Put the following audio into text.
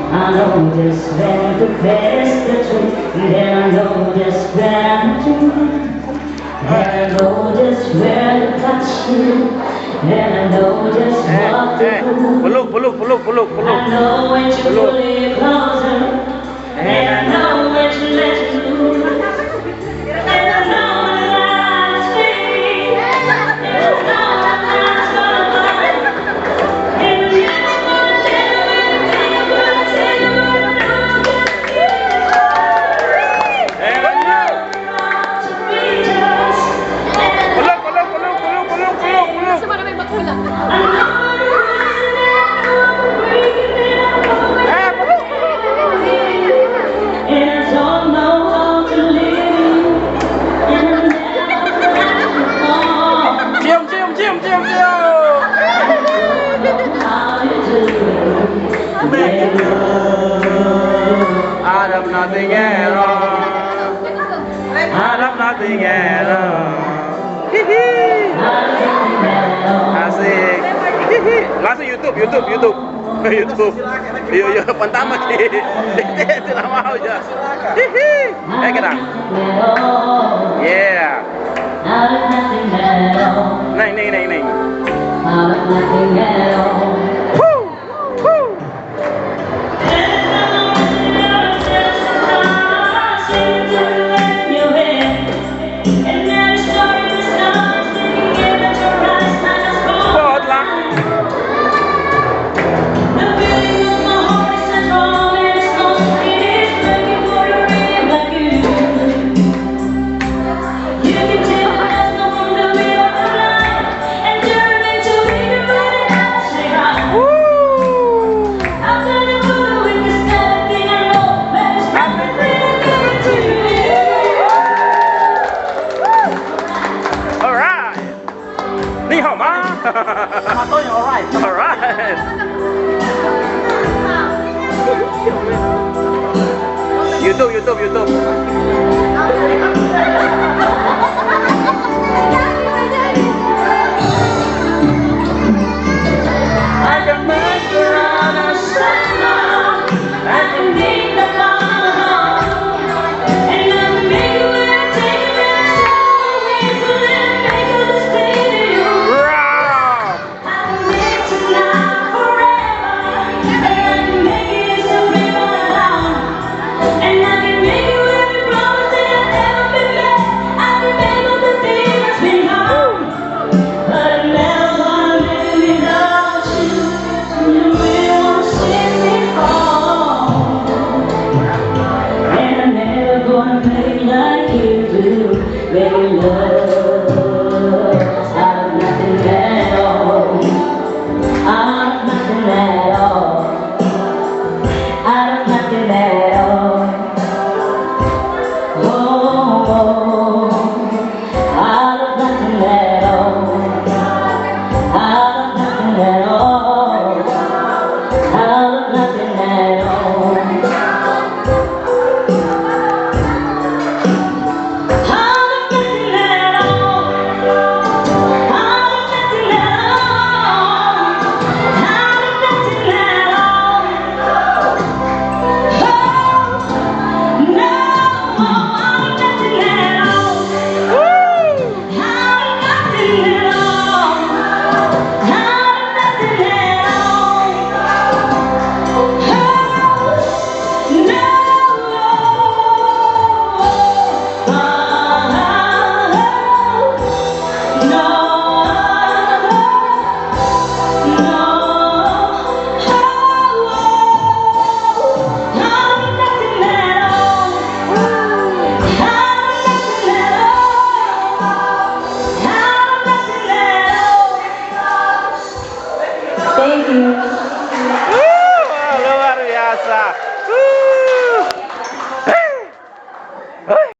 I know just when to face the truth, and I know just when to and I know just where to touch you, and I know just what to do. I know when to pull it closer, and I know when to let you go. And I know when life's free, and I know that life's gonna burn. And you gonna tell me anything, I'm gonna tell you what I know about you. And I know not to be just. I have nothing at all. I have nothing at all. Asik. Langsung YouTube. YouTube. Yo pertama sih. Tidak mau aja. Kita. Yeah. Neng. Alright. YouTube. I can make you run a circle. I can make the ball, and I can make you take me away, so let me make you stay to you. I can make tonight forever, and I can make it so forever alone, and I can make you every promise that I've ever been made. I can make all the things that's been home, but I'm never gonna live without you. You will see me fall, and I'm never gonna make like you do. Baby, love out of nothing at all, out of nothing at all, out of nothing at all. Oh, out of nothing at all, out of nothing at all, out of nothing at all. Thank you.